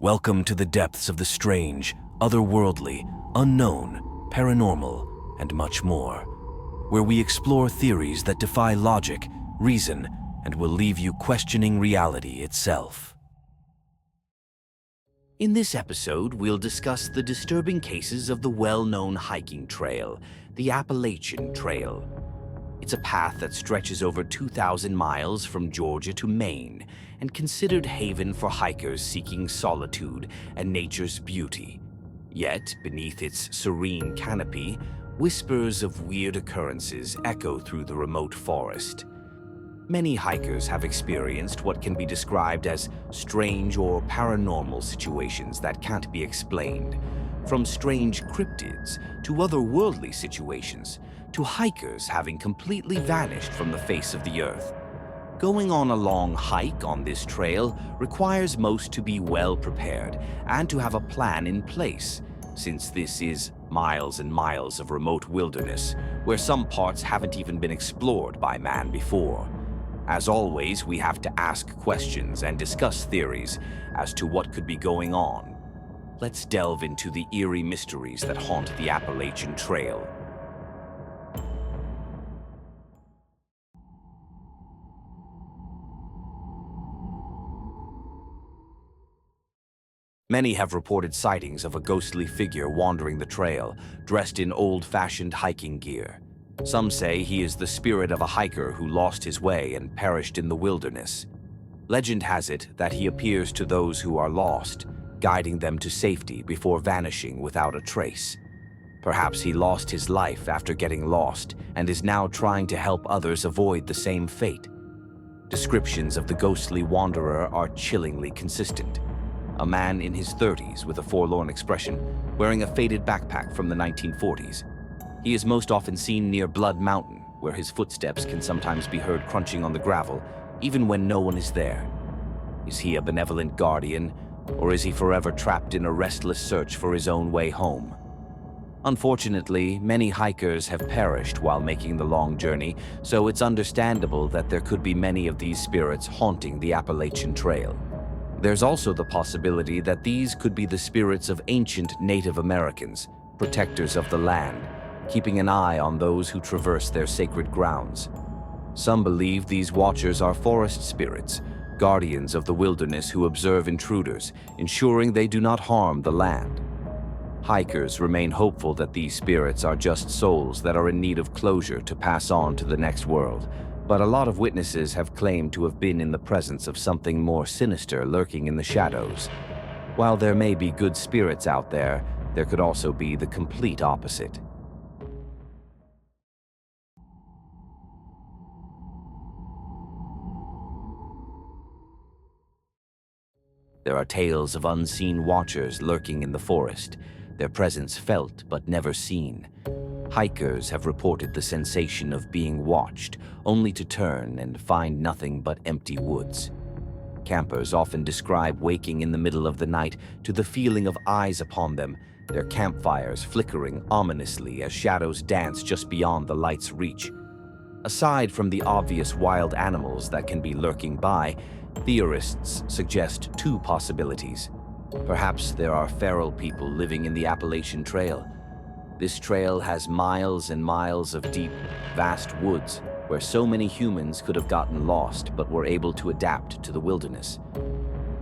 Welcome to the depths of the strange, otherworldly, unknown, paranormal, and much more, where we explore theories that defy logic, reason, and will leave you questioning reality itself. In this episode, we'll discuss the disturbing cases of the well-known hiking trail, the Appalachian Trail. It's a path that stretches over 2,000 miles from Georgia to Maine and considered haven for hikers seeking solitude and nature's beauty. Yet, beneath its serene canopy, whispers of weird occurrences echo through the remote forest. Many hikers have experienced what can be described as strange or paranormal situations that can't be explained, from strange cryptids to otherworldly situations, to hikers having completely vanished from the face of the earth. Going on a long hike on this trail requires most to be well prepared and to have a plan in place, since this is miles and miles of remote wilderness where some parts haven't even been explored by man before. As always, we have to ask questions and discuss theories as to what could be going on. Let's delve into the eerie mysteries that haunt the Appalachian Trail. Many have reported sightings of a ghostly figure wandering the trail, dressed in old-fashioned hiking gear. Some say he is the spirit of a hiker who lost his way and perished in the wilderness. Legend has it that he appears to those who are lost, guiding them to safety before vanishing without a trace. Perhaps he lost his life after getting lost and is now trying to help others avoid the same fate. Descriptions of the ghostly wanderer are chillingly consistent. A man in his 30s with a forlorn expression, wearing a faded backpack from the 1940s. He is most often seen near Blood Mountain, where his footsteps can sometimes be heard crunching on the gravel, even when no one is there. Is he a benevolent guardian, or is he forever trapped in a restless search for his own way home? Unfortunately, many hikers have perished while making the long journey, so it's understandable that there could be many of these spirits haunting the Appalachian Trail. There's also the possibility that these could be the spirits of ancient Native Americans, protectors of the land, keeping an eye on those who traverse their sacred grounds. Some believe these watchers are forest spirits, guardians of the wilderness who observe intruders, ensuring they do not harm the land. Hikers remain hopeful that these spirits are just souls that are in need of closure to pass on to the next world, but a lot of witnesses have claimed to have been in the presence of something more sinister lurking in the shadows. While there may be good spirits out there, there could also be the complete opposite. There are tales of unseen watchers lurking in the forest, their presence felt but never seen. Hikers have reported the sensation of being watched, only to turn and find nothing but empty woods. Campers often describe waking in the middle of the night to the feeling of eyes upon them, their campfires flickering ominously as shadows dance just beyond the light's reach. Aside from the obvious wild animals that can be lurking by, theorists suggest two possibilities. Perhaps there are feral people living in the Appalachian Trail. This trail has miles and miles of deep, vast woods where so many humans could have gotten lost but were able to adapt to the wilderness.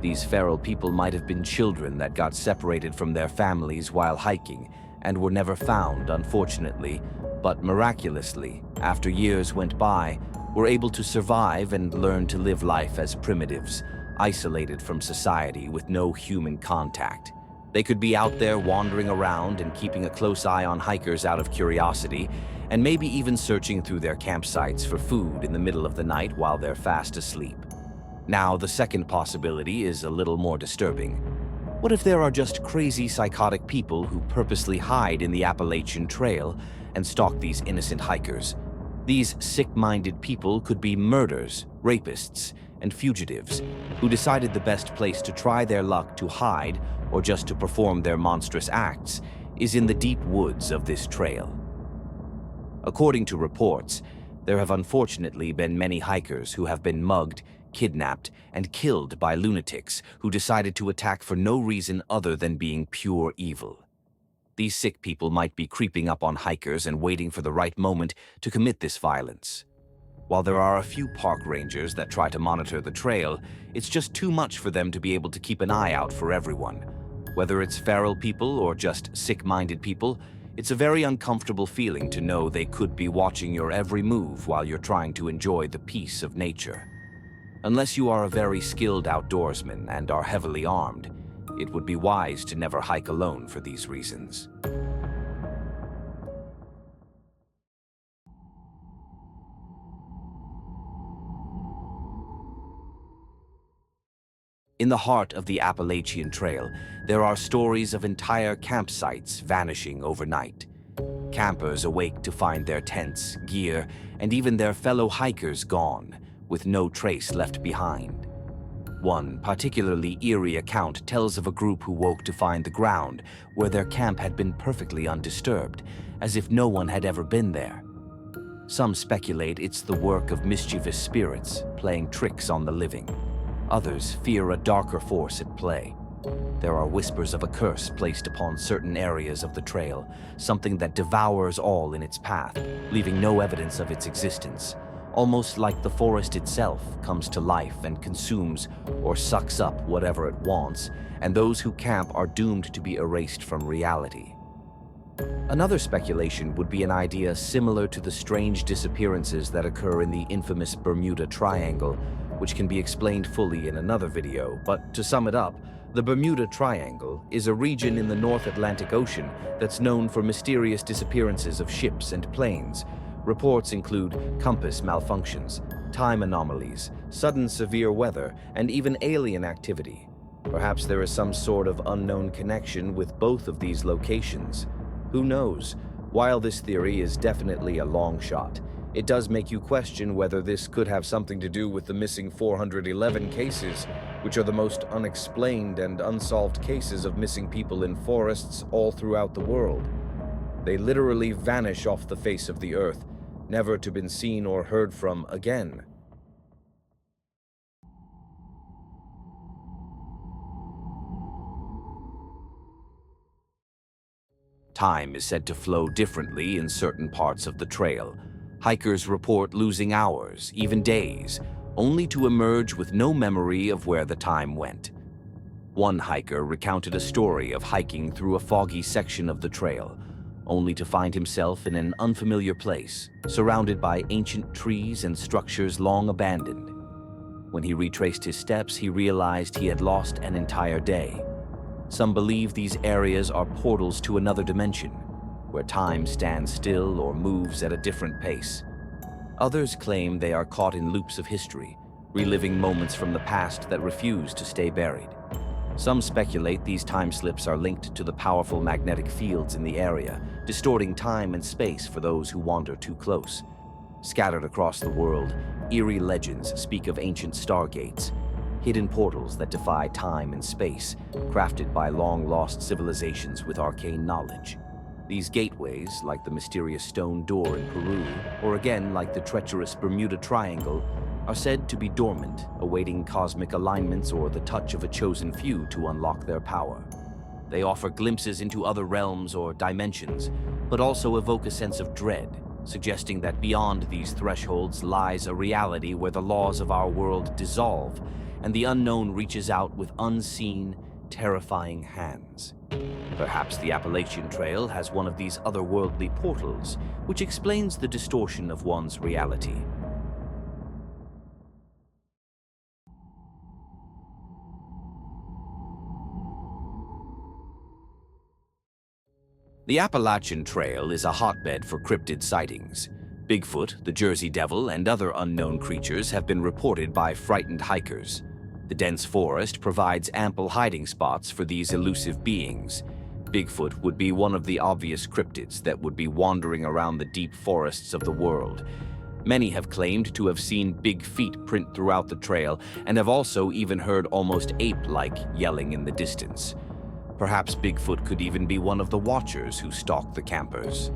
These feral people might have been children that got separated from their families while hiking and were never found, unfortunately, but miraculously, after years went by, were able to survive and learn to live life as primitives, isolated from society with no human contact. They could be out there wandering around and keeping a close eye on hikers out of curiosity, and maybe even searching through their campsites for food in the middle of the night while they're fast asleep. Now, the second possibility is a little more disturbing. What if there are just crazy psychotic people who purposely hide in the Appalachian Trail and stalk these innocent hikers? These sick-minded people could be murderers, rapists, and fugitives who decided the best place to try their luck to hide or just to perform their monstrous acts is in the deep woods of this trail. According to reports, there have unfortunately been many hikers who have been mugged, kidnapped, and killed by lunatics who decided to attack for no reason other than being pure evil. These sick people might be creeping up on hikers and waiting for the right moment to commit this violence. While there are a few park rangers that try to monitor the trail, it's just too much for them to be able to keep an eye out for everyone. Whether it's feral people or just sick-minded people, it's a very uncomfortable feeling to know they could be watching your every move while you're trying to enjoy the peace of nature. Unless you are a very skilled outdoorsman and are heavily armed, it would be wise to never hike alone for these reasons. In the heart of the Appalachian Trail, there are stories of entire campsites vanishing overnight. Campers awake to find their tents, gear, and even their fellow hikers gone, with no trace left behind. One particularly eerie account tells of a group who woke to find the ground where their camp had been perfectly undisturbed, as if no one had ever been there. Some speculate it's the work of mischievous spirits playing tricks on the living. Others fear a darker force at play. There are whispers of a curse placed upon certain areas of the trail, something that devours all in its path, leaving no evidence of its existence, almost like the forest itself comes to life and consumes or sucks up whatever it wants, and those who camp are doomed to be erased from reality. Another speculation would be an idea similar to the strange disappearances that occur in the infamous Bermuda Triangle, which can be explained fully in another video, but to sum it up, the Bermuda Triangle is a region in the North Atlantic Ocean that's known for mysterious disappearances of ships and planes. Reports include compass malfunctions, time anomalies, sudden severe weather, and even alien activity. Perhaps there is some sort of unknown connection with both of these locations. Who knows? While this theory is definitely a long shot, it does make you question whether this could have something to do with the missing 411 cases, which are the most unexplained and unsolved cases of missing people in forests all throughout the world. They literally vanish off the face of the earth, never to be seen or heard from again. Time is said to flow differently in certain parts of the trail. Hikers report losing hours, even days, only to emerge with no memory of where the time went. One hiker recounted a story of hiking through a foggy section of the trail, only to find himself in an unfamiliar place, surrounded by ancient trees and structures long abandoned. When he retraced his steps, he realized he had lost an entire day. Some believe these areas are portals to another dimension, where time stands still or moves at a different pace. Others claim they are caught in loops of history, reliving moments from the past that refuse to stay buried. Some speculate these time slips are linked to the powerful magnetic fields in the area, distorting time and space for those who wander too close. Scattered across the world, eerie legends speak of ancient stargates, hidden portals that defy time and space, crafted by long-lost civilizations with arcane knowledge. These gateways, like the mysterious stone door in Peru, or again like the treacherous Bermuda Triangle, are said to be dormant, awaiting cosmic alignments or the touch of a chosen few to unlock their power. They offer glimpses into other realms or dimensions, but also evoke a sense of dread, suggesting that beyond these thresholds lies a reality where the laws of our world dissolve, and the unknown reaches out with unseen, terrifying hands. Perhaps the Appalachian Trail has one of these otherworldly portals, which explains the distortion of one's reality. The Appalachian Trail is a hotbed for cryptid sightings. Bigfoot, the Jersey Devil, and other unknown creatures have been reported by frightened hikers. The dense forest provides ample hiding spots for these elusive beings. Bigfoot would be one of the obvious cryptids that would be wandering around the deep forests of the world. Many have claimed to have seen big feet print throughout the trail and have also even heard almost ape-like yelling in the distance. Perhaps Bigfoot could even be one of the watchers who stalk the campers.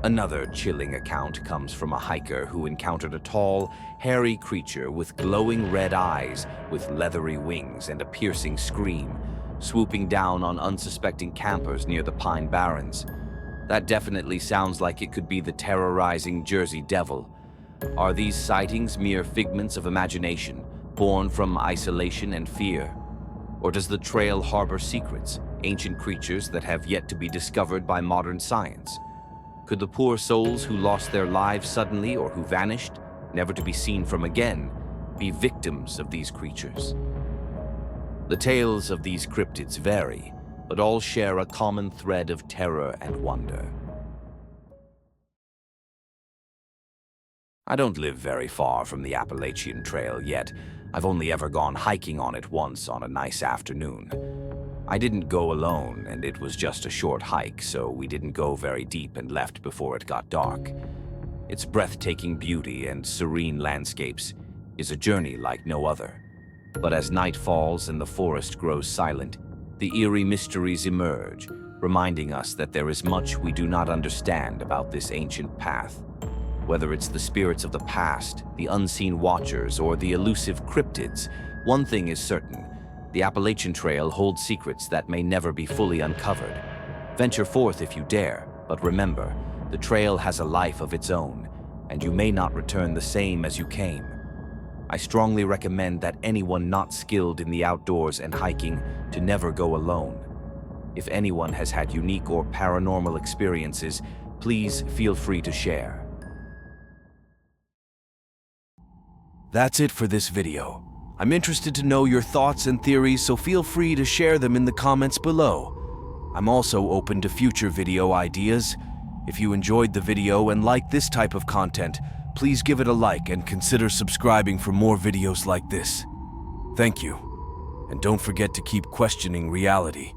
Another chilling account comes from a hiker who encountered a tall, hairy creature with glowing red eyes, with leathery wings and a piercing scream, swooping down on unsuspecting campers near the Pine Barrens. That definitely sounds like it could be the terrorizing Jersey Devil. Are these sightings mere figments of imagination, born from isolation and fear? Or does the trail harbor secrets, ancient creatures that have yet to be discovered by modern science? Could the poor souls who lost their lives suddenly or who vanished, never to be seen from again, be victims of these creatures? The tales of these cryptids vary, but all share a common thread of terror and wonder. I don't live very far from the Appalachian Trail yet. I've only ever gone hiking on it once on a nice afternoon. I didn't go alone, and it was just a short hike, so we didn't go very deep and left before it got dark. Its breathtaking beauty and serene landscapes is a journey like no other. But as night falls and the forest grows silent, the eerie mysteries emerge, reminding us that there is much we do not understand about this ancient path. Whether it's the spirits of the past, the unseen watchers, or the elusive cryptids, one thing is certain: the Appalachian Trail holds secrets that may never be fully uncovered. Venture forth if you dare, but remember, the trail has a life of its own, and you may not return the same as you came. I strongly recommend that anyone not skilled in the outdoors and hiking to never go alone. If anyone has had unique or paranormal experiences, please feel free to share. That's it for this video. I'm interested to know your thoughts and theories, so feel free to share them in the comments below. I'm also open to future video ideas. If you enjoyed the video and like this type of content, please give it a like and consider subscribing for more videos like this. Thank you. And don't forget to keep questioning reality.